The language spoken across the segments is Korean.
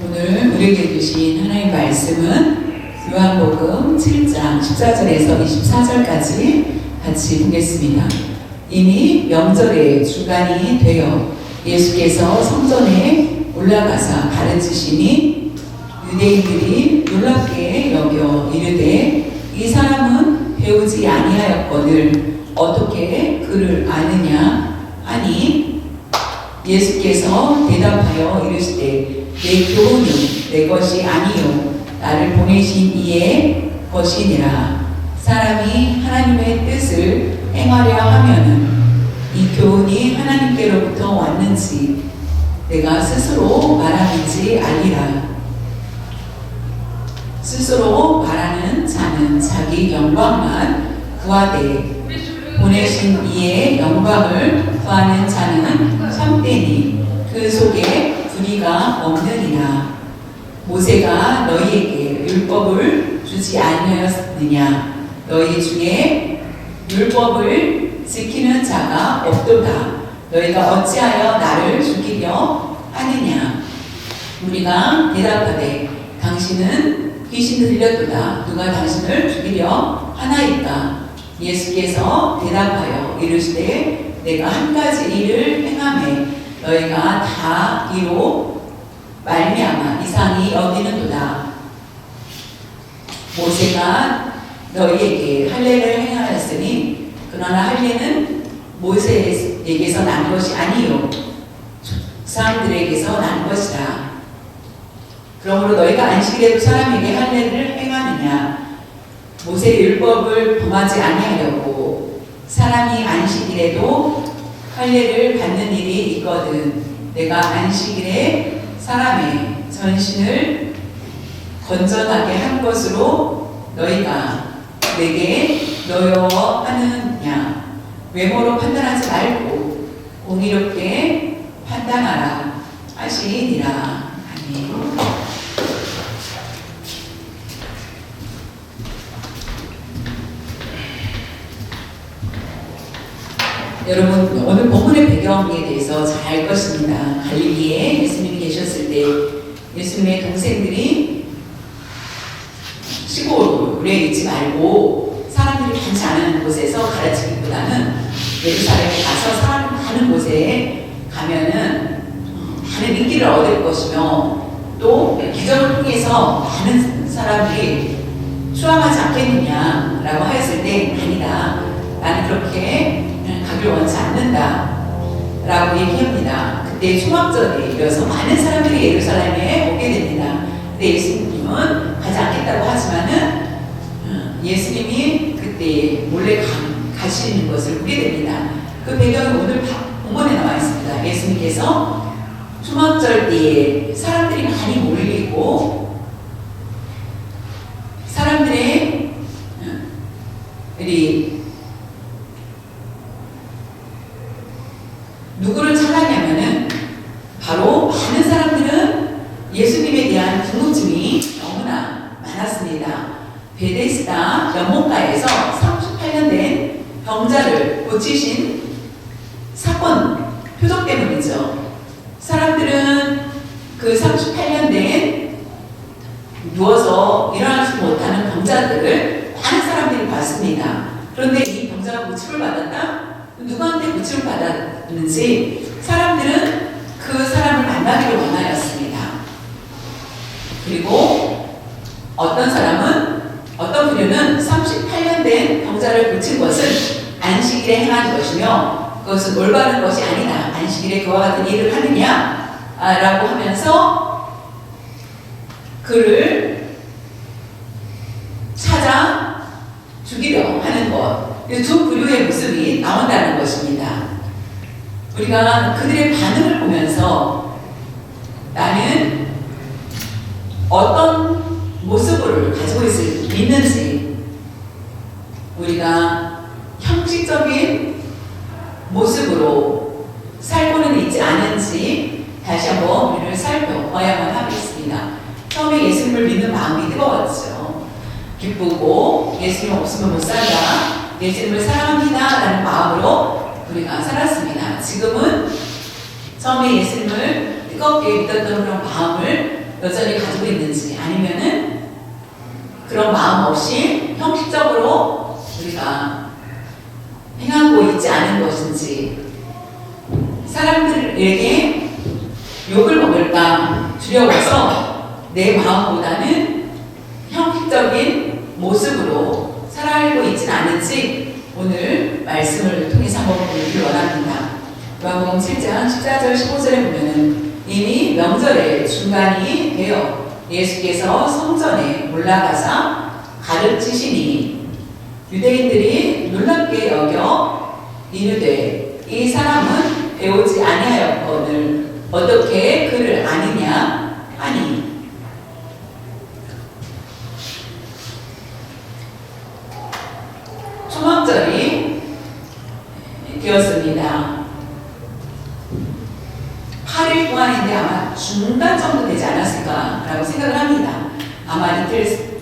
오늘 우리에게 주신 하나님 말씀은 요한복음 7장 14절에서 24절까지 같이 보겠습니다. 이미 명절의 주간이 되어 예수께서 성전에 올라가사 가르치시니 유대인들이 놀랍게 여겨 이르되 이 사람은 배우지 아니하였거늘 어떻게 그를 아느냐 하니 예수께서 대답하여 이르시되 내 교훈은 내 것이 아니요 나를 보내신 이의 것이니라. 사람이 하나님의 뜻을 행하려 하면은 이 교훈이 하나님께로부터 왔는지 내가 스스로 말하는지 알리라. 스스로 말하는 자는 자기 영광만 구하되 보내신 이의 영광을 구하는 자는 참되니 그 속에 불의가 없느니라. 모세가 너희에게 율법을 주지 아니하였느냐? 너희 중에 율법을 지키는 자가 없도다. 너희가 어찌하여 나를 죽이려 하느냐? 우리가 대답하되 당신은 귀신 들렸도다. 누가 당신을 죽이려 하나이까? 예수께서 대답하여 이르시되 내가 한 가지 일을 행하매 너희가 다 이로 말미암아 이상히 여기는도다. 모세가 너희에게 할례를 행하였으니 그러나 할례는 모세에게서 난 것이 아니요 사람들에게서 난 것이라. 그러므로 너희가 안식일에도 사람에게 할례를 행하느냐? 모세의 율법을 범하지 아니하려고 사람이 안식일에도 할례를 받는 일이 있거든. 내가 안식일에 사람의 전신을 건전하게 한 것으로 너희가 내게 노여하느냐? 외모로 판단하지 말고 공의롭게 판단하라 하시니라. 아멘. 여러분, 오늘 본문의 배경에 대해서 잘 알 것입니다. 갈릴리에 예수님이 계셨을 때 예수님의 동생들이 시골에 있지 말고 사람들이 많지 않은 곳에서 가르치기보다는 예루살렘에 가서 사람 많은 곳에 가면은 많은 인기를 얻을 것이며 또 기적을 통해서 많은 사람들이 수함하지 않겠느냐라고 하였을 때 아니다. 나는 그렇게 가길 원치 않는다 라고 얘기합니다. 그때 초막절에 이어서 많은 사람들이 예루살렘에 오게 됩니다. 근데 예수님은 가지 않겠다고 하지만은 예수님이 그때 몰래 가시는 것을 보게 됩니다. 그 배경은 오늘 본문에 나와 있습니다. 예수님께서 초막절 때에 사람들이 많이 몰리고 사람들의 누구를 찾았냐면은 바로 많은 사람들은 예수님에 대한 궁금증이 너무나 많았습니다. 베데스다 연못가에서 38년 된 병자를 고치신 사건 표적 때문이죠. 사람들은 그 38년 된 누워서 일어나지 못하는 병자들을 많은 사람들이 봤습니다. 그런데 이 병자가 고침을 받았다? 누구한테 고침을 받았는지 사람들은 그 사람을 만나기를 원하였습니다. 그리고 어떤 부류는 38년 된 병자를 고친 것은 안식일에 행한 것이며 그것은 올바른 것이 아니다. 안식일에 그와 같은 일을 하느냐? 라고 하면서 그를 찾아 죽이려 하는 것. 두 부류의 모습이 나온다는 것입니다. 우리가 그들의 반응을 보면서 나는 어떤 모습을 가지고 있는지 우리가 형식적인 모습으로 살고는 있지 않은지 다시 한번 우리를 살펴봐야만 하겠습니다. 처음에 예수님을 믿는 마음이 뜨거웠죠. 기쁘고 예수님 없으면 못 산다. 예수님을 사랑합니다 라는 마음으로 우리가 살았습니다. 지금은 처음에 예수님을 뜨겁게 믿었던 그런 마음을 여전히 가지고 있는지, 아니면은 그런 마음 없이 형식적으로 우리가 행하고 있지 않은 것인지, 사람들에게 욕을 먹을까 두려워서 내 마음보다는 형식적인 모습으로 살아가고 있지는 않은지 오늘 말씀을 통해서 한번 보기를 원합니다. 요한복음 7장 14절 15절에 보면은 이미 명절의 중간이 되어 예수께서 성전에 올라가사 가르치시니 유대인들이 놀랍게 여겨 이르되 이 사람은 배우지 아니하였거늘 어떻게 그를 아느냐 하니, 초막절이 되었습니다. 8일 동안인데 아마 중간 정도 되지 않았을까라고 생각을 합니다. 아마 이틀,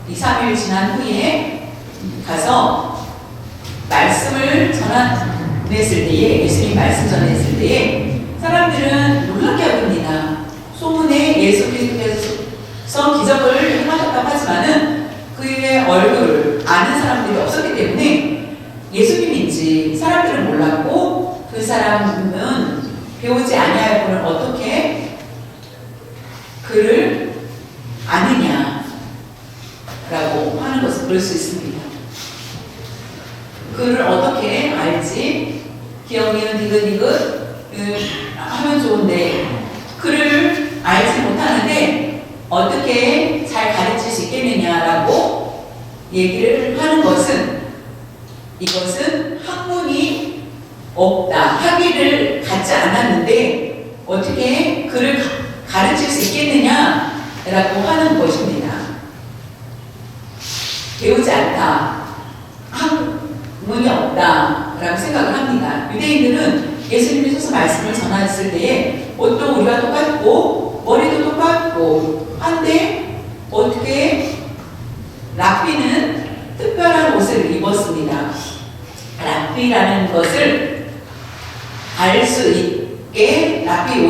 2, 3일 지난 후에 가서 말씀을 전했을 때에, 예수님 말씀 전했을 때에 사람들은 놀랍게 여깁니다. 소문에 예수 그리스도께서 기적을 행하셨다고 하지만은 그의 얼굴을 아는 사람들이 없었기 때문에 예수님인지 사람들은 몰랐고, 그 사람은 배우지 아니하였거늘 어떻게 그를 아느냐 라고 하는 것을 볼 수 있습니다. 그를 어떻게 알지? 기억이는 디귿디귿 하면 좋은데 그를 알지 못하는데 어떻게 잘 가르칠 수 있겠느냐라고 얘기를 하는 것은, 이것은 학문이 없다, 학위를 갖지 않았는데 어떻게 그를 가르칠 수 있겠느냐라고 하는 것입니다. 배우지 않다, 학문이 없다라고 생각을 합니다. 유대인들은 예수님이 서서 말씀을 전했을 때에 옷도 우리와 똑같고 머리도 똑같고 한데 어떻게 랍비는 특별한 옷을 입었습니다. 랍비라는 것을 알 수 있게 랍비는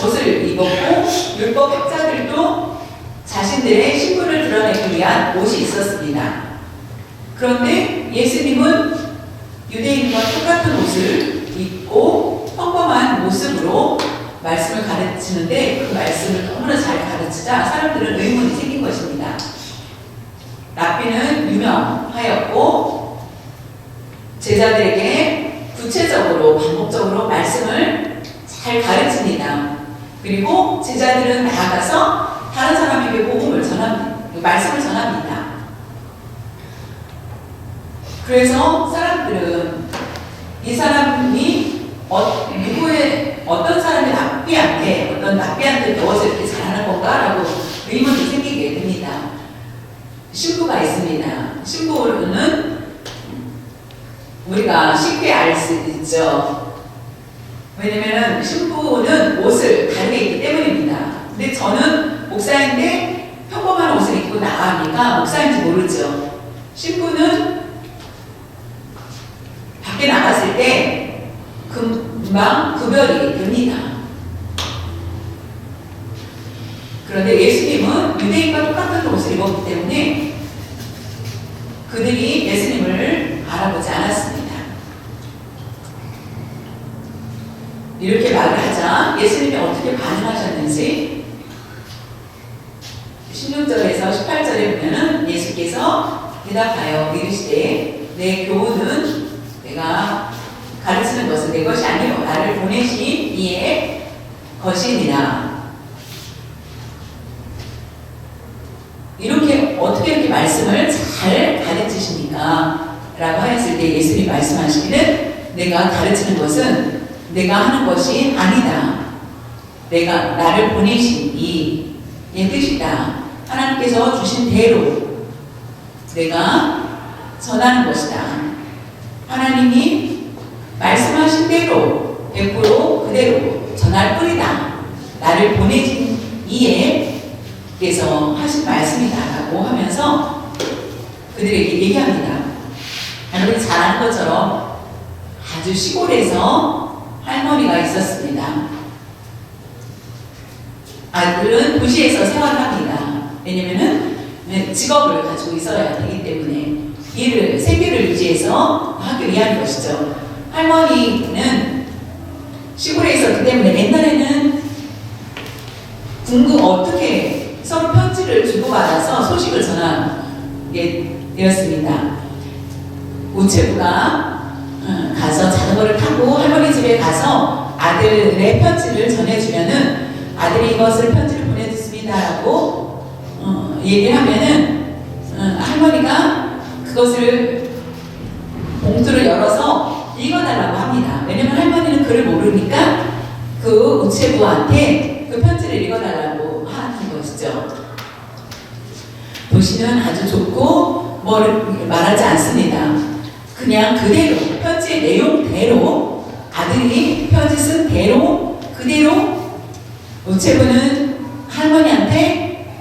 옷을 입었고, 율법 학자들도 자신들의 신분을 드러내기 위한 옷이 있었습니다. 그런데 예수님은 유대인과 똑같은 옷을 입고 평범한 모습으로 말씀을 가르치는데 그 말씀을 너무나 잘 가르치자 사람들은 의문이 생긴 것입니다. 랍비는 유명하였고 제자들에게 구체적으로 반복적으로 말씀을 잘 가르칩니다. 그리고 제자들은 나아가서 다른 사람에게 복음을 말씀을 전합니다. 그래서 사람들은 이 사람이 어떤 사람이 어떤 랍비한테 배워서 이렇게 잘하는 건가라고 의문이 생기게 됩니다. 신부가 있습니다. 신부는 우리가 쉽게 알 수 있죠. 왜냐면 신부는 옷을 다르게 입기 때문입니다. 근데 저는 목사인데 평범한 옷을 입고 나가니까 목사인지 모르죠. 신부는 밖에 나갔을 때 금방 구별이 됩니다. 그런데 예수님은 유대인과 똑같은 옷을 입었기 때문에 그들이 예수님을 알아보지 않았습니다. 이렇게 말을 하자 예수님이 어떻게 반응하셨는지 16절에서 18절에 보면은 예수께서 대답하여 이르시되 내 교훈은 내가 가르치는 것은 내 것이 아니요 나를 보내신 이의 것이니라. 어떻게 이렇게 말씀을 잘 가르치십니까? 라고 하였을 때 예수님이 말씀하시기는 내가 가르치는 것은 내가 하는 것이 아니다. 내가 나를 보내신 이의 뜻이다. 하나님께서 주신 대로 내가 전하는 것이다. 하나님이 말씀하신 대로 100% 그대로 전할 뿐이다. 나를 보내신 이에께서 하신 말씀이다 라고 하면서 그들에게 얘기합니다. 여러분이 잘 아는 것처럼 아주 시골에서 할머니가 있었습니다. 아들은 도시에서 생활합니다. 왜냐면은 직업을 가지고 있어야 되기 때문에 일을, 생계를 유지해서 하기 위한 것이죠. 할머니는 시골에 있었기 때문에 옛날에는 어떻게 서로 편지를 주고받아서 소식을 전하게 되었습니다. 우체부가 가서 자전거를 타고 할머니 집에 가서 아들의 편지를 전해주면은 아들이 이것을 편지를 보내줬습니다라고 얘기를 하면은 할머니가 그것을 봉투를 열어서 읽어달라고 합니다. 왜냐면 할머니는 글을 모르니까 그 우체부한테 그 편지를 읽어달라고 하는 것이죠. 도시는 아주 좋고 뭘 말하지 않습니다. 그냥 그대로 편지의 내용대로 아들이 편지 쓴 대로 그대로 우체부는 할머니한테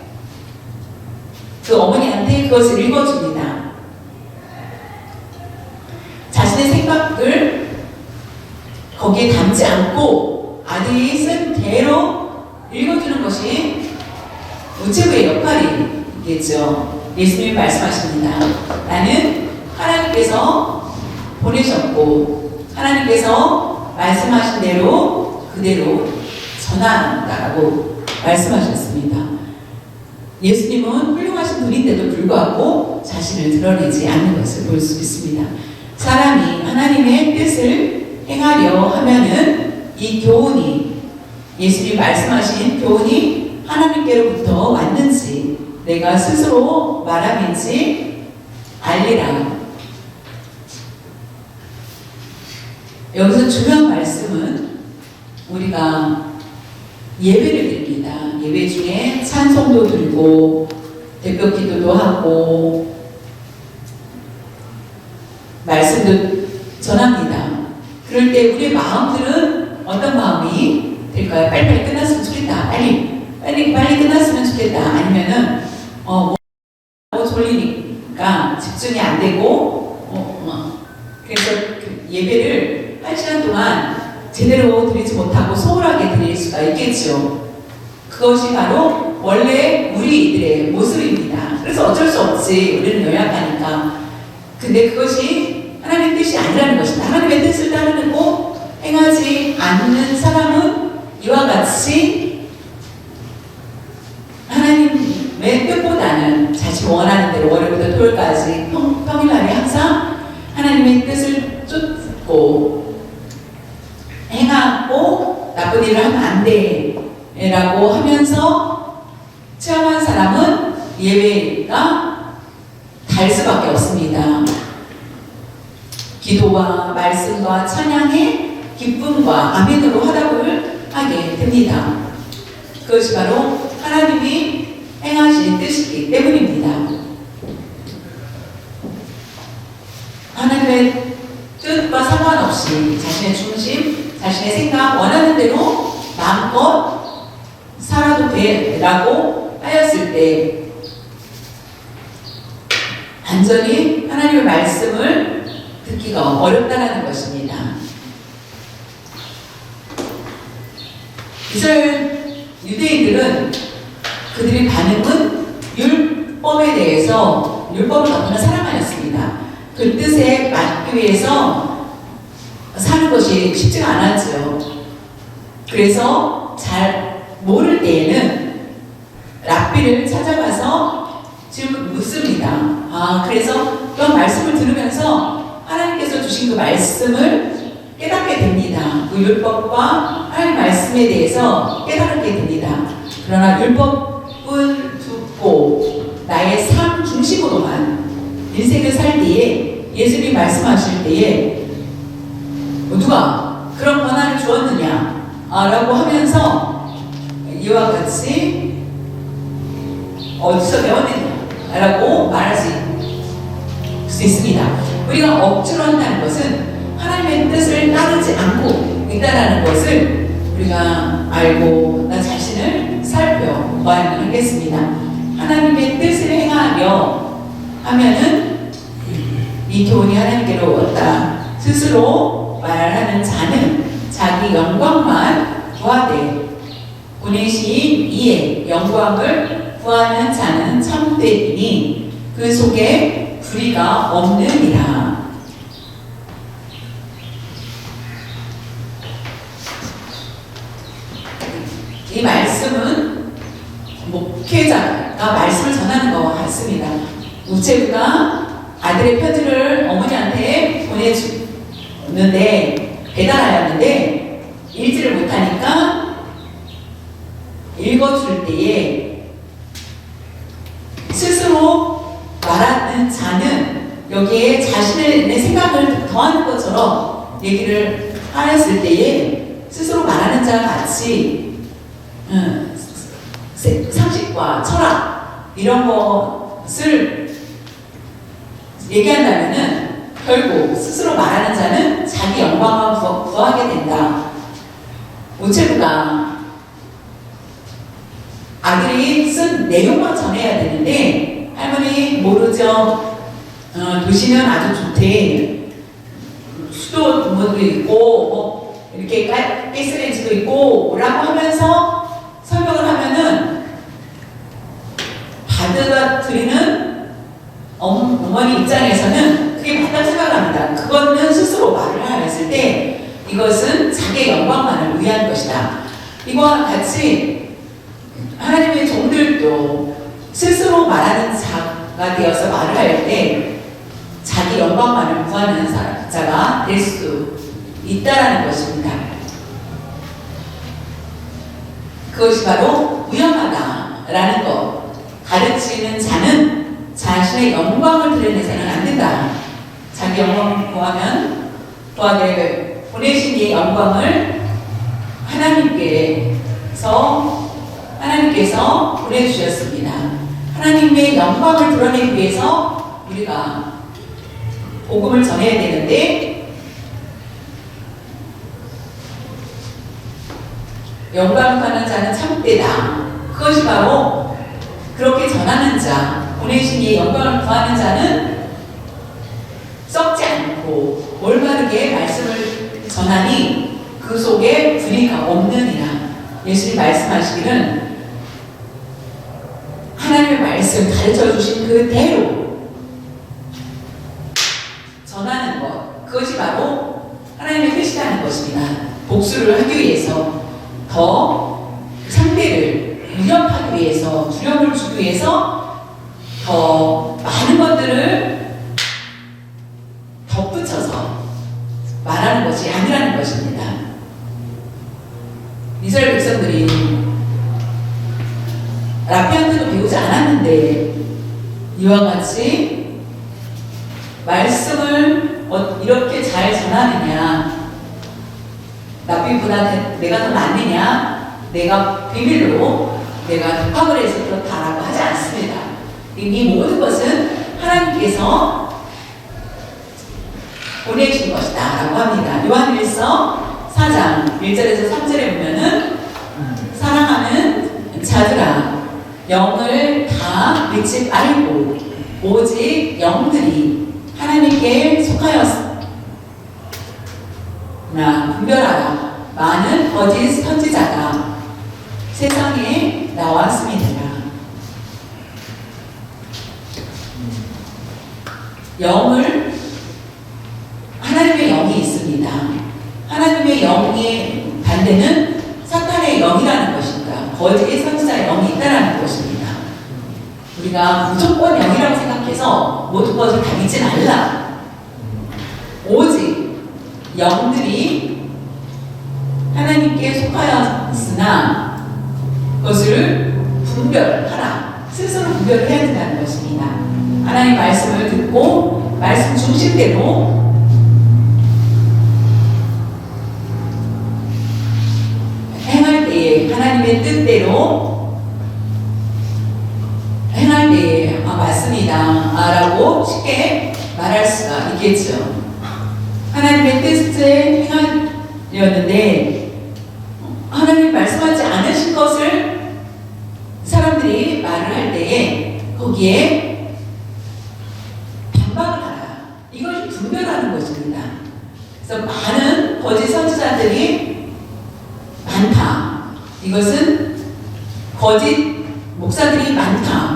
그 어머니한테 그것을 읽어줍니다. 자신의 생각을 거기에 담지 않고 아들이 쓴 대로 읽어주는 것이 우체부의 역할이겠죠. 예수님이 말씀하십니다. 나는 하나님께서 보내셨고 하나님께서 말씀하신 대로 그대로 전한다라고 말씀하셨습니다. 예수님은 훌륭하신 분인데도 불구하고 자신을 드러내지 않는 것을 볼 수 있습니다. 사람이 하나님의 뜻을 행하려 하면은 이 교훈이 예수님이 말씀하신 교훈이 하나님께로부터 왔는지 내가 스스로 말함인지 알리라. 여기서 중요한 말씀은 우리가 예배를 드립니다. 예배 중에 찬송도 드리고 대표 기도도 하고 말씀도 전합니다. 그럴 때 우리의 마음들은 어떤 마음이 될까요? 빨리빨리 끝났으면 좋겠다. 빨리 끝났으면 좋겠다. 아니면은 졸리니까 집중이 안 되고 그래서 그 예배를 1시간 동안 제대로 드리지 못하고 소홀하게 드릴 수가 있겠죠. 그것이 바로 원래 우리들의 모습입니다. 그래서 어쩔 수 없지. 우리는 연약하니까. 근데 그것이 하나님의 뜻이 아니라는 것입니다. 하나님의 뜻을 따르고 행하지 않는 사람은 이와 같이 하나님의 뜻보다는 자신 원하는 대로 월요일부터 토요일까지 평일날에 항상 하나님의 뜻을 쫓고 행하고 나쁜 일을 하면 안 돼 라고 하면서 체험한 사람은 예배가 달 수밖에 없습니다. 기도와 말씀과 찬양의 기쁨과 아멘으로 화답을 하게 됩니다. 그것이 바로 하나님이 행하신 뜻이기 때문입니다. 하나님의 뜻과 상관없이 자신의 중심, 자신의 생각, 원하는 대로 마음껏 살아도 돼라고 하였을 때 완전히 하나님의 말씀을 듣기가 어렵다는 것입니다. 이스라엘 유대인들은 그들의 반응은 율법에 대해서 율법을 갖고는 사랑하였습니다. 그 뜻에 맞기 위해서 사는 것이 쉽지가 않았죠. 그래서 잘 모를 때에는 랍비를 찾아가서 지금 묻습니다. 그래서 그런 말씀을 들으면서 하나님께서 주신 그 말씀을 깨닫게 됩니다. 그 율법과 하나님 말씀에 대해서 깨닫게 됩니다. 그러나 율법을 듣고 나의 삶 중심으로만 인생을 살 때에 예수님이 말씀하실 때에 누가 그런 권한을 주었느냐 라고 하면서 이와 같이 어디서 배웠느냐 라고 말할 수 있습니다. 우리가 억지로 한다는 것은 하나님의 뜻을 따르지 않고 있다는 것을 우리가 알고 나 자신을 살펴봐야 하겠습니다. 하나님의 뜻을 행하려 하면은 이 교훈이 하나님께로 왔다 스스로 말하는 자는 자기 영광만 구하되 보내신 이의 영광을 구하는 자는 참되이니 그 속에 불의가 없느니라. 이 말씀은 목회자가 말씀을 전하는 것과 같습니다. 우체부가 아들의 편지를 어머니한테 보내주는데 배달하였는데 읽지를 못하니까 읽어줄 때에 스스로 말하는 자는 여기에 자신의 생각을 더하는 것처럼 얘기를 하였을 때에 스스로 말하는 자와 같이 상식과 철학 이런 것을 얘기한다면은 결국 스스로 말하는 자는 자기 영광을 구하게 된다. 우체부가 아들이 쓴 내용만 전해야 되는데 할머니 모르죠. 도시는 아주 좋대. 수도 뭐도 있고 뭐 이렇게 가스레인지도 있고 라고 하면서 설명을 하면은 받아들이는 어머니 입장에서는 그게 맞다고 생각합니다. 그거는 스스로 말을 하였을 때 이것은 자기의 영광만을 위한 것이다. 이와 같이 하나님의 종들도 스스로 말하는 자가 되어서 말을 할 때 자기 영광만을 구하는 자가 될 수 있다라는 것입니다. 그것이 바로 위험하다라는 것. 가르치는 자는 자신의 영광을 드러내서는 안 된다. 자기 영광을 구하면 보내신 이 영광을 하나님께서 보내주셨습니다. 하나님의 영광을 드러내기 위해서 우리가 복음을 전해야 되는데 영광을 받는 자는 참되다. 그것이 바로 그렇게 전하는 자, 보내신 이 영광을 구하는 자는 썩지 않고 올바르게 말씀을 전하니 그 속에 불의가 없느니라. 예수님 말씀하시기는 하나님의 말씀 가르쳐 주신 그대로 전하는 것, 그것이 바로 하나님의 뜻이라는 것입니다. 복수를 하기 위해서 더 상대를 위협하기 위해서, 두려움을 주기 위해서 더 많은 것들을 덧붙여서 말하는 것이 아니라는 것입니다. 이스라엘 백성들이 라피한테도 배우지 않았는데 이와 같이 말씀을 이렇게 잘 전하느냐, 라피보다 내가 더 낫느냐, 내가 비밀로 내가 독학을 해서 그렇다라고 하지 않습니다. 이 모든 것은 하나님께서 보내신 것이다 라고 합니다. 요한일서 4장 1절에서 3절에 보면은 사랑하는 자들아 영을 다 믿지 말고 오직 영들이 하나님께 속하였으나 분별하라. 많은 거짓 선지자가 세상에 나왔습니다. 하나님의 영이 있습니다. 하나님의 영의 반대는 사탄의 영이라는 것입니다. 거짓의 선지자의 영이 있다는 것입니다. 우리가 무조건 영이라고 생각해서 모든 것을 다 믿지 말라. 오직 영들이 하나님께 속하였으나 그것을 분별하라. 스스로 분별을 해야 된다는 것입니다. 하나님 말씀을 듣고 말씀 중심대로 행할 때에 하나님의 뜻대로 행할 때에 맞습니다 라고 쉽게 말할 수가 있겠죠. 하나님의 뜻에 행하려는데 하나님 말씀하지 않으신 것을 사람들이 말을 할 때에 거기에 반박을 하라. 이것이 분별하는 것입니다. 그래서 많은 거짓 선지자들이 많다. 이것은 거짓 목사들이 많다.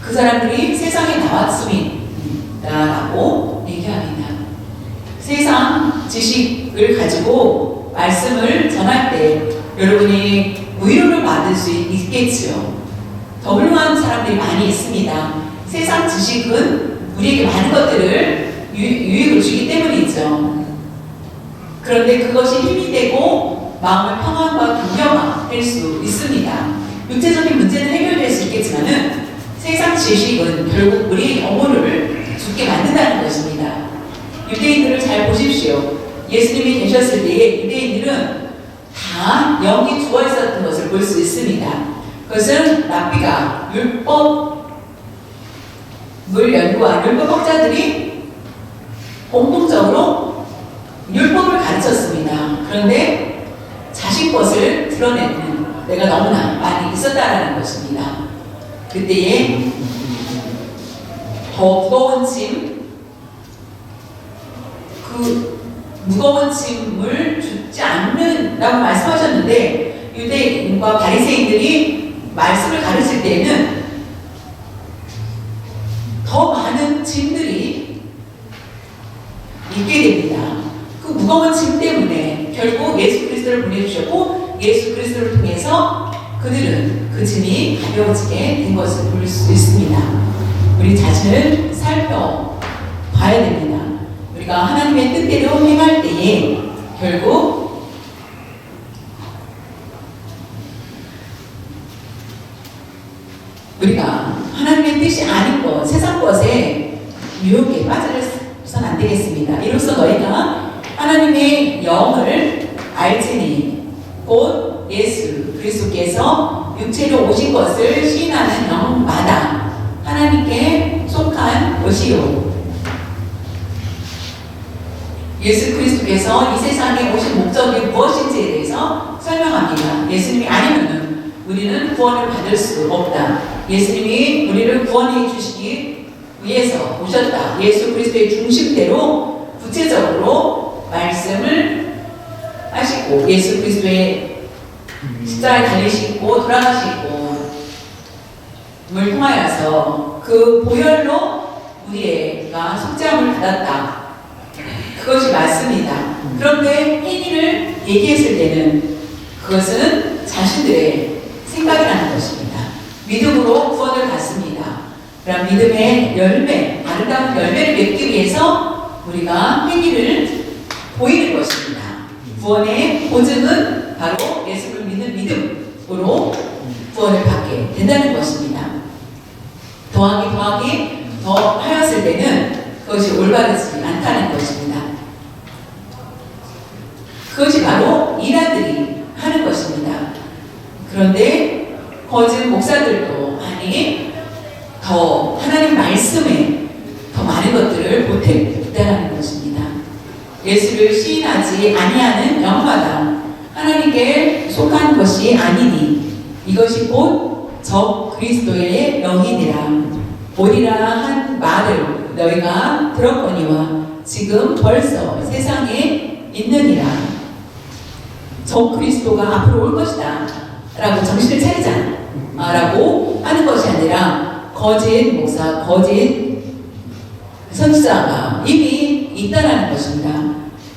그 사람들이 세상에 나왔음이다라고 얘기합니다. 세상 지식을 가지고 말씀을 전할 때 여러분이 위로를 받을 수 있겠지요. 더 훌륭한 사람들이 많이 있습니다. 세상 지식은 우리에게 많은 것들을 유익을 주기 때문이죠. 그런데 그것이 힘이 되고 마음의 평안과 격려가 될 수 있습니다. 육체적인 문제는 해결될 수 있겠지만은 세상 지식은 결국 우리의 영혼을 죽게 만든다는 것입니다. 유대인들을 잘 보십시오. 예수님이 계셨을 때에 유대인들은 다 영이 죽어 있었던 것을 볼 수 있습니다. 그것은 랍비가 율법을 연구한 율법학자들이 공통적으로 율법을 가르쳤습니다. 그런데 자신 것을 드러내는 데가 너무나 많이 있었다라는 것입니다. 그때에 더 무거운 짐, 그 무거운 짐을 줍지 않는다고 말씀하셨는데 유대인과 바리새인들이 말씀을 가르칠 때에는 더 많은 짐들이 있게 됩니다. 그 무거운 짐 때문에 결국 예수 그리스도를 보내주셨고 예수 그리스도를 통해서 그들은 그 짐이 가벼워지게 된 것을 볼 수 있습니다. 우리 자신을 살펴봐야 됩니다. 우리가 하나님의 뜻대로 행할 때에 결국 우리가 하나님의 뜻이 아닌 것, 세상 것에 유혹에 빠져서는 안 되겠습니다. 이로써 너희가 하나님의 영을 알지니 곧 예수 그리스도께서 육체로 오신 것을 시인하는 영마다 하나님께 속한 것이요. 예수 그리스도께서 이 세상에 오신 목적이 무엇인지에 대해서 설명합니다. 예수님이 아니면은 우리는 구원을 받을 수 없다. 예수님이 우리를 구원해 주시기 위해서 오셨다. 예수 그리스도의 중심대로 구체적으로 말씀을 하시고 예수 그리스도의 십자가에 달리시고 돌아가시고 을 통하여서 그 보혈로 우리가 속죄함을 받았다. 그것이 맞습니다. 그런데 행위를 얘기했을 때는 그것은 자신들의 생각이라는 것입니다. 믿음으로 구원을 받습니다. 그럼 믿음의 열매, 아름다운 열매를 맺기 위해서 우리가 행위를 보이는 것입니다. 구원의 보증은 바로 예수를 믿는 믿음으로 구원을 받게 된다는 것입니다. 더하기 더 하였을 때는 그것이 올바르지 않다는 것입니다. 그것이 바로 이라들이 하는 것입니다. 그런데 거짓 목사들도 아니 더 하나님 말씀에 더 많은 것들을 보탠다는 것입니다. 예수를 시인하지 아니하는 영마다 하나님께 속한 것이 아니니 이것이 곧 적 그리스도의 영이니라. 오리라 한 말을 너희가 들었거니와 지금 벌써 세상에 있느니라. 적 그리스도가 앞으로 올 것이다 라고 정신을 차리자 라고 하는 것이 아니라 거짓 목사, 거짓 선지자가 이미 있다라는 것입니다.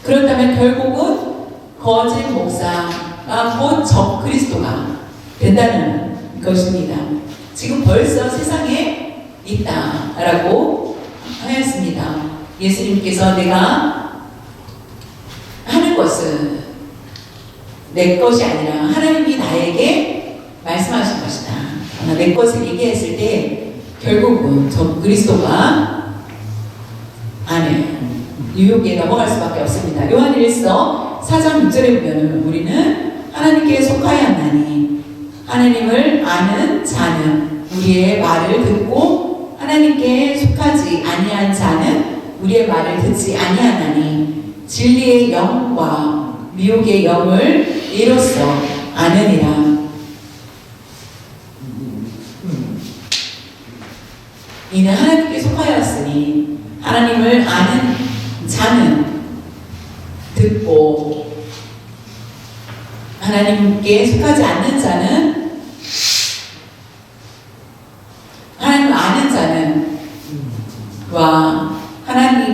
그렇다면 결국은 거짓 목사가 곧 적 그리스도가 된다는 것입니다. 지금 벌써 세상에 있다라고 하였습니다. 예수님께서 내가 하는 것은 내 것이 아니라 하나님이 나에게 말씀하신 것이다. 내 것을 얘기했을 때 결국은 저 그리스도가 안에 유혹에 넘어갈 수밖에 없습니다. 요한일서 4장 6절에 보면 우리는 하나님께 속하였나니 하나님을 아는 자는 우리의 말을 듣고 하나님께 속하지 아니한 자는 우리의 말을 듣지 아니하나니 진리의 영과 미혹의 영을 이로써 아느니라. 이는 하나님께 속하였으니 하나님을 아는 자는 듣고 하나님께 속하지 않는 자는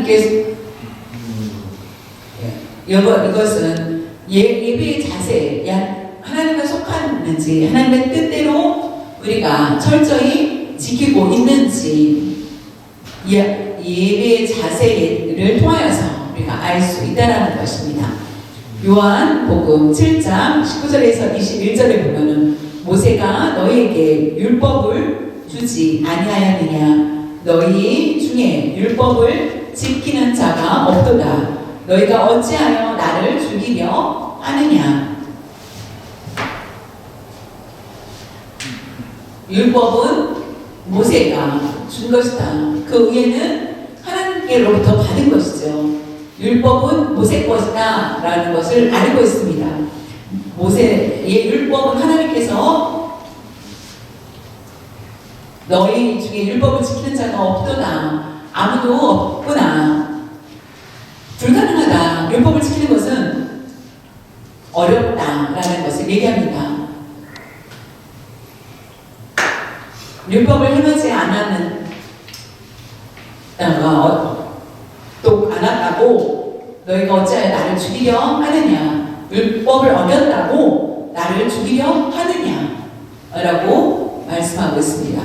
하나님께서 이것은 예배의 자세, 하나님과 속하는지, 하나님의 뜻대로 우리가 철저히 지키고 있는지, 예배의 자세를 통하여서 우리가 알 수 있다는 것입니다. 요한복음 7장 19절에서 21절에 보면은 모세가 너희에게 율법을 주지 아니하였느냐? 너희 중에 율법을 지키는 자가 없도다. 너희가 어찌하여 나를 죽이려 하느냐? 율법은 모세가 준 것이다. 그 위에는 하나님께로부터 받은 것이죠. 율법은 모세 것이다 라는 것을 알고 있습니다. 모세의 율법은 하나님께서 너희 중에 율법을 지키는 자가 없도다. 아무도 없구나. 불가능하다. 율법을 지키는 것은 어렵다라는 것을 얘기합니다. 율법을 행하지 않았는 또 안았다고 너희가 어찌하여 나를 죽이려 하느냐? 율법을 어겼다고 나를 죽이려 하느냐? 라고 말씀하고 있습니다.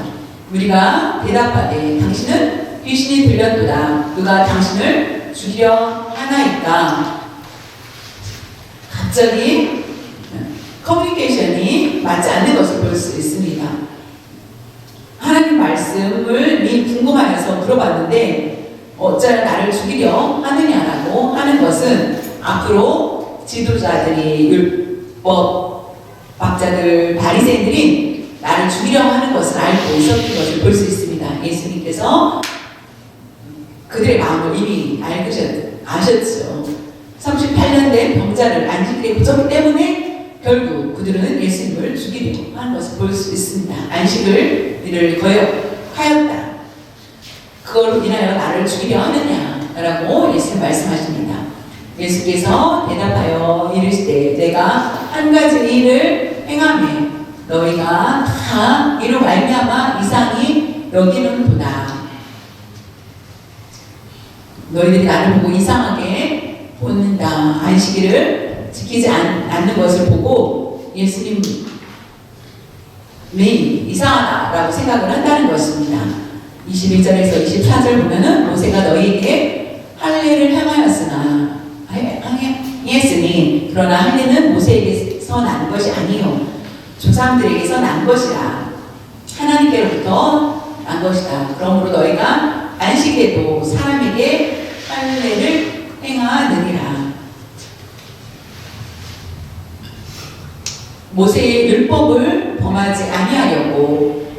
우리가 대답하되 당신은 귀신이 들렸도다. 누가 당신을 죽이려 하나이까? 갑자기 커뮤니케이션이 맞지 않는 것을 볼 수 있습니다. 하나님 말씀을 궁금하여서 물어봤는데 어찌하여 나를 죽이려 하느냐라고 하는 것은 앞으로 지도자들이 율법 박자들 바리새인들이 나를 죽이려 하는 것을 알고 있었던 것을 볼 수 있습니다. 예수님께서 그들의 마음을 이미 아셨죠. 38년 된 병자를 안식일에 붙였기 때문에 결국 그들은 예수님을 죽이려 하는 것을 볼 수 있습니다. 안식을 이를 거역하였다. 그걸로 인하여 나를 죽이려 하느냐라고 예수님 말씀하십니다. 예수께서 대답하여 이르시되 내가 한 가지 일을 행하매 너희가 다 이로 말미암아 이상히 여기는도다. 너희들이 나를 보고 이상하게 보는다. 안식일을 지키지 않는 것을 보고 예수님이 이상하다라고 생각을 한다는 것입니다. 21절에서 24절 보면은 모세가 너희에게 할례를 행하였으나 했으니 그러나 할례는 모세에게서 난 것이 아니요 조상들에게서 난 것이라 하나님께로부터 난 것이다. 그러므로 너희가 안식에도 사람에게 할례를 행하느니라. 모세의 율법을 범하지 아니하려고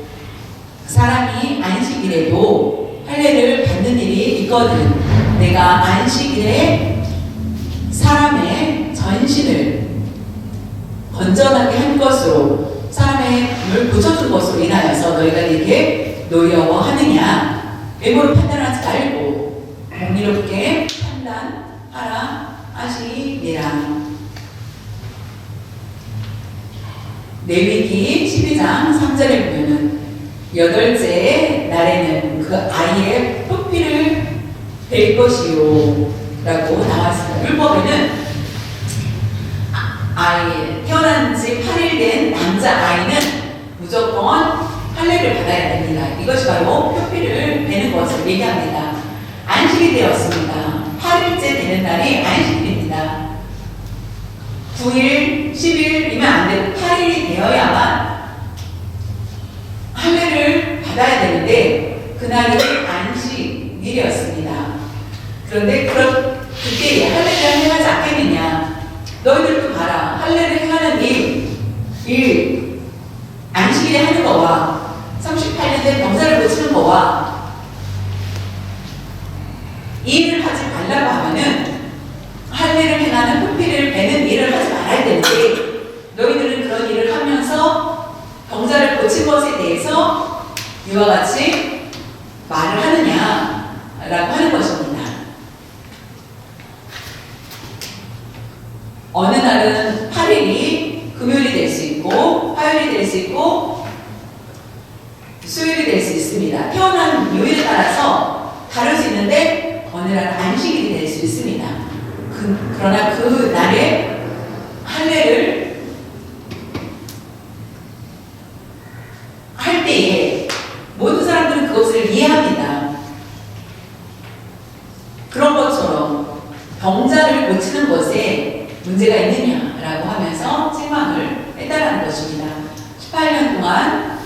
사람이 안식일에도 할례를 받는 일이 있거든. 내가 안식일에 사람의 전신을 건전하게 한 것으로 사람의 몸을 고쳐준 것으로 인하여서 너희가 이렇게 노여워하느냐? 외모를 판단하지 말고 공의롭게 판단하라 하시니라. 레위기 12장 3절에 보면은 여덟째 날에는 그 아이의 표피를 뺄 것이요 라고 나왔습니다. 율법에는 아이 태어난 지 8일 된 남자 아이는 무조건 할례를 받아야 됩니다. 이것이 바로 표피를 베는 것을 얘기합니다. 안식이 되었습니다. 8일째 되는 날이 안식일입니다. 9일, 10일이면 안 되고 8일이 되어야만 할례를 받아야 되는데 그날이 안식일이었습니다. 그런데 그때 할례를 행하지 않겠느냐? 너희들도 봐라. 할례를 행하는 일 안식일에 하는 거와 38년 된 병사를 고치는 거와 이 일을 하지 말라고 하면은 할례를 행하는 표피를 베는 일을 하지 말아야 되는데 너희들은 그런 일을 하면서 병자를 고친 것에 대해서 이와 같이 말을 하느냐라고 하는 것입니다. 어느 날은 8일이 금요일이 될 수 있고 화요일이 될 수 있고 수요일이 될 수 있습니다. 태어난 요일에 따라서 다를 수 있는데 어느 어느 날 안식일이 될 수 있습니다. 그러나 그 날에 할례를 할 때에 모든 사람들은 그것을 이해합니다. 그런 것처럼 병자를 고치는 것에 문제가 있느냐라고 하면서 책망을 했다라는 것입니다. 18년 동안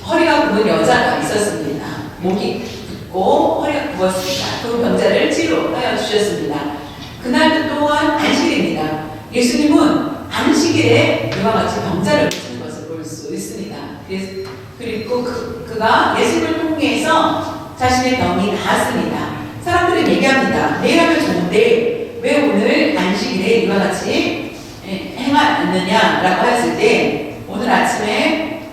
허리가 굽은 여자가 있었습니다. 목이 붓고 허리가 굽었습니다. 그 병자를 치료하여 주셨습니다. 그날도 또한 안식일입니다. 예수님은 안식일에 이와 같이 병자를 고치는 것을 볼 수 있습니다. 그리고 그가 예수님을 통해서 자신의 병이 나았습니다. 사람들은 얘기합니다. 내일 하면 좋은데 왜 오늘 안식일에 이와 같이 행하느냐라고 했을 때 오늘 아침에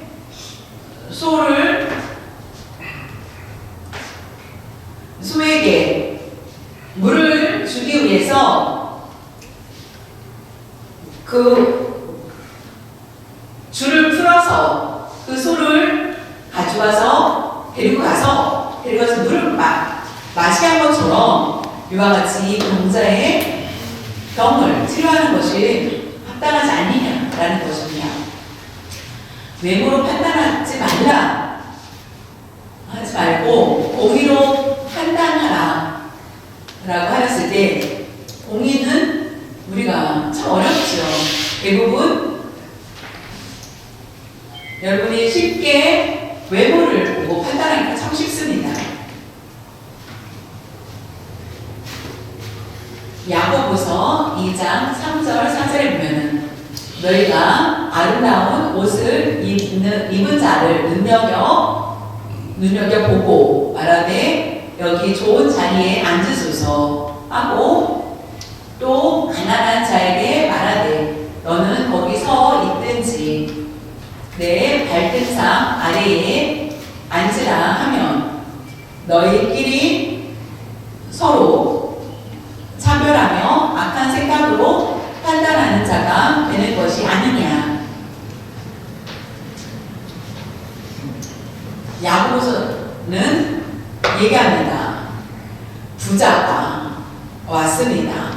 소에게 물을 주기 위해서 그 줄을 풀어서 그 소를 가져와서 데리고 가서 물을 마시게 한 것처럼 이와 같이 병자의 병을 치료하는 것이 합당하지 않느냐라는 것입니다. 외모로 판단하지 말라 하지 말고 공의로 판단하라 라고 하였을 때 공의는 우리가 참 어렵죠. 대부분 여러분이 쉽게 외모를 보고 판단하기가 참 쉽습니다. 야고보서 2장 3절 4절에 보면은 너희가 아름다운 옷을 입은 자를 눈여겨보고 말하되 여기 좋은 자리에 앉으소서 하고 또 가난한 자에게 말하되 너는 거기 서 있든지 내 발등상 아래에 앉으라 하면 너희끼리 서로 차별하며 악한 생각으로 판단하는 자가 되는 것이 아니냐. 야고보서는 얘기합니다. 부자가 왔습니다.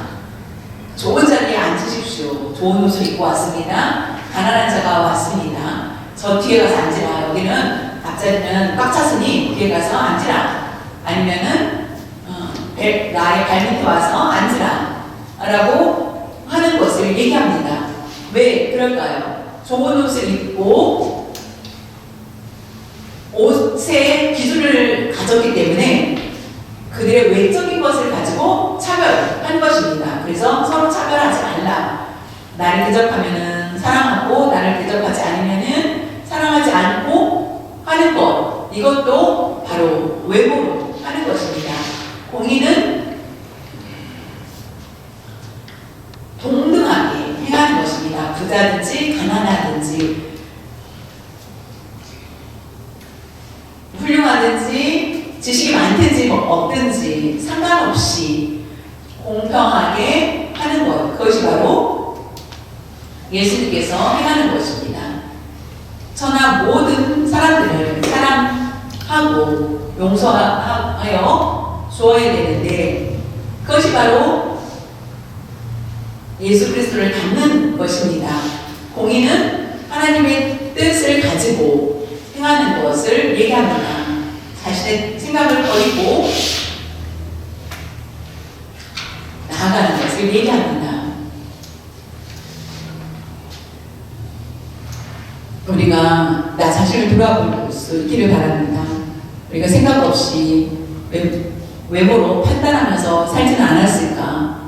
좋은 자리에 앉으십시오. 좋은 옷을 입고 왔습니다. 가난한 자가 왔습니다. 저 뒤에 가서 앉으라. 여기는 앞자리는 꽉 찼으니 뒤에 가서 앉으라. 아니면은 나의 발밑에 와서 앉으라 라고 하는 것을 얘기합니다. 왜 그럴까요? 좋은 옷을 입고 옷의 기준을 가졌기 때문에 그들의 외적인 것을 가지고 차별한 것입니다. 그래서 서로 차별하지 말라. 나를 대접하면은 사랑하고 나를 대접하지 않으면은 사랑하지 않고 하는 것, 이것도 바로 외모로 하는 것입니다. 공의는 동등하게 행하는 것입니다. 부자든지 가난하든지 훌륭하든지 지식이 많든지 없든지 상관없이 공평하게 하는 것, 그것이 바로 예수님께서 행하는 것입니다. 천하 모든 사람들을 사랑하고 용서하여 주어야 되는데 그것이 바로 예수 그리스도를 닮는 것입니다. 공의는 하나님의 뜻을 가지고 행하는 것을 얘기합니다. 자신의 생각을 버리고 나아가는 것을 얘기합니다. 우리가 나 자신을 돌아볼 수 있기를 바랍니다. 우리가 생각 없이 외모로 판단하면서 살지는 않았을까?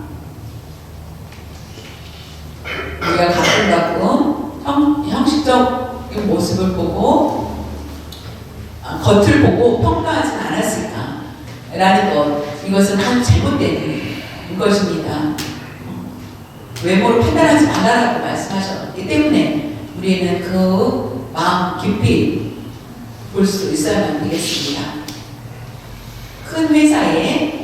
우리가 가끔 형식적인 모습을 보고 겉을 보고 평가하지는 않았을까? 라는 것, 이것은 아주 잘못된 것입니다. 외모로 판단하지 말라라고 말씀하셨기 때문에 우리는 그 마음 깊이 볼 수 있어야만 되겠습니다. 큰 회사에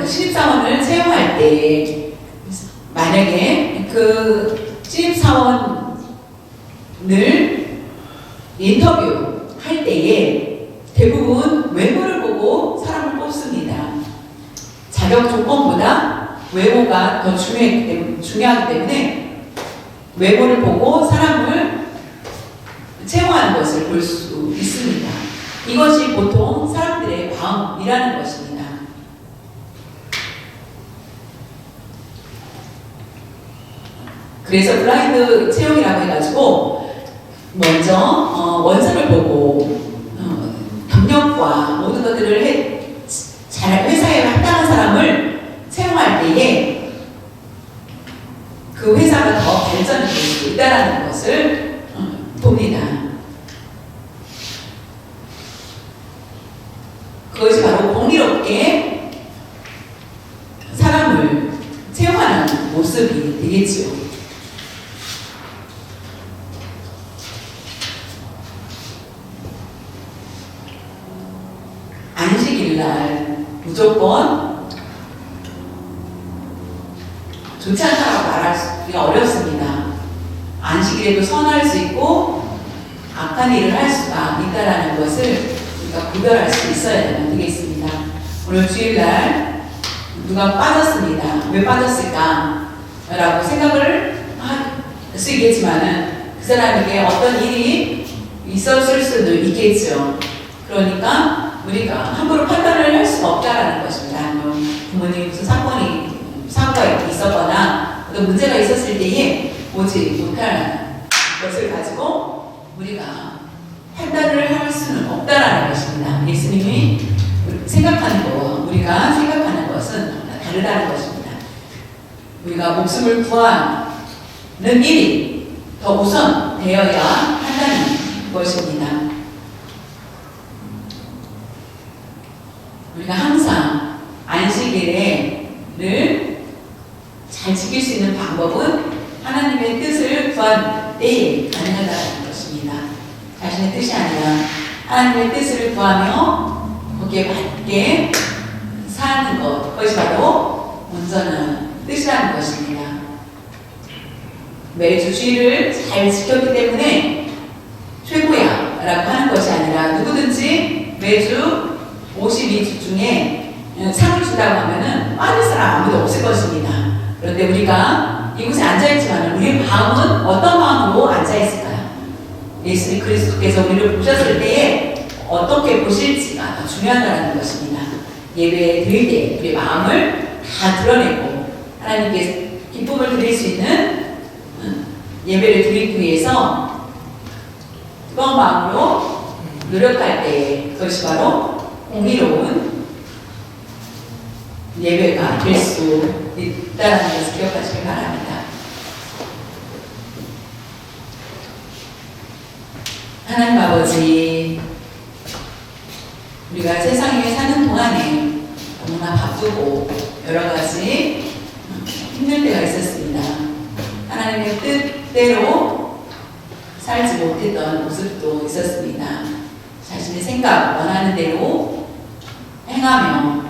신입사원을 채용할 때 만약에 그 신입사원 사원을 인터뷰할 때에 대부분 외모를 보고 사람을 뽑습니다. 자격 조건보다 외모가 더 중요하기 때문에 외모를 보고 사람을 채용하는 것을 볼 수 있습니다. 이것이 보통 사람들의 마음이라는 것입니다. 그래서 블라인드 채용이라고 해가지고 먼저 원서를 보고 경력과 모든 것들을 잘 회사에 합당한 사람을 채용할 때에 그 회사가 더 발전이 될 수 있다는 것을 봅니다. 그것이 바로 공의롭게 사람을 채용하는 모습이 되겠지요. 안식일날 무조건 좋지 않다고 말하기가 어렵습니다. 안식일에도 선할 수 있고 악한 일을 할 수가 있다는 것을 우리가 구별할 수 있어야 되겠습니다. 오늘 주일날 누가 빠졌습니다. 왜 빠졌을까? 라고 생각을 할 수 있겠지만은 그 사람에게 어떤 일이 있었을 수도 있겠죠. 그러니까 우리가 함부로 판단을 할 수가 없다라는 것입니다. 부모님이 무슨 사고가 있었거나 어떤 문제가 있었을 때에 보지 못할 것을 가지고 우리가 판단을 할 수는 없다라는 것입니다. 예수님이 생각하는 것과 우리가 생각하는 것은 다르다는 것입니다. 우리가 목숨을 구하는 일이 더 우선 되어야 한다는 것입니다. 우리가 항상 안식일을 잘 지킬 수 있는 방법은 하나님의 뜻을 구한 때에 가능하다는 것입니다. 자신의 뜻이 아니라 하나님의 뜻을 구하며 거기에 맞게 사는 것, 그것이 바로 온전한 뜻이라는 것입니다. 매주 주일을 잘 지켰기 때문에 최고야 라고 하는 것이 아니라 누구든지 매주 52주 중에 상을 준다고 하면은 빠질 사람 아무도 없을 것입니다. 그런데 우리가 이곳에 앉아있지만 우리의 마음은 어떤 마음으로 앉아있을까요? 예수님 그리스도께서 우리를 보셨을 때에 어떻게 보실지가 더 중요하다는 것입니다. 예배 드릴 때 우리의 마음을 다 드러내고 하나님께 기쁨을 드릴 수 있는 예배를 드리기 위해서 뜨거운 마음으로 노력할 때 그것이 바로 공의로운 예배가 될 수 있다는 것을 기억하시기 바랍니다. 하나님 아버지, 우리가 세상에 사는 동안에 너무나 바쁘고 여러 가지 힘들 때가 있었습니다. 하나님의 뜻대로 살지 못했던 모습도 있었습니다. 자신의 생각, 원하는 대로 행하며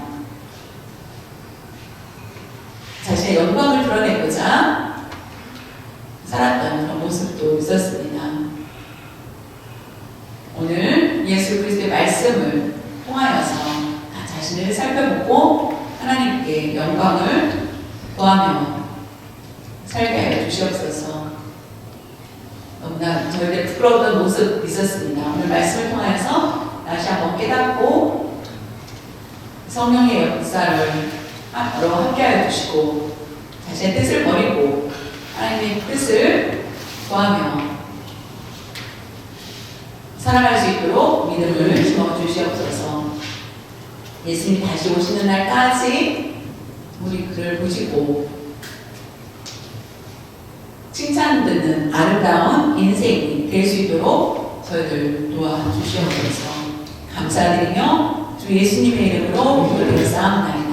자신의 영광을 드러내고자 살았던 그런 모습도 있었습니다. 오늘 예수 그리스도의 말씀을 통하여서 자신을 살펴보고 하나님께 영광을 구하며 살게 하여 주시옵소서. 너무나 저희들 부끄러웠던 모습 있었습니다. 오늘 말씀을 통하여서 다시 한번 깨닫고 성령의 역사를 함께하여 주시고 자신의 뜻을 버리고 하나님의 뜻을 구하며 살아갈 수 있도록 믿음을 심어 주시옵소서. 예수님이 다시 오시는 날까지 우리 그를 보시고 칭찬 듣는 아름다운 인생이 될 수 있도록 저희들 도와주시옵소서. 감사드리며 주 예수님의 이름으로 기도드렸사옵나이다.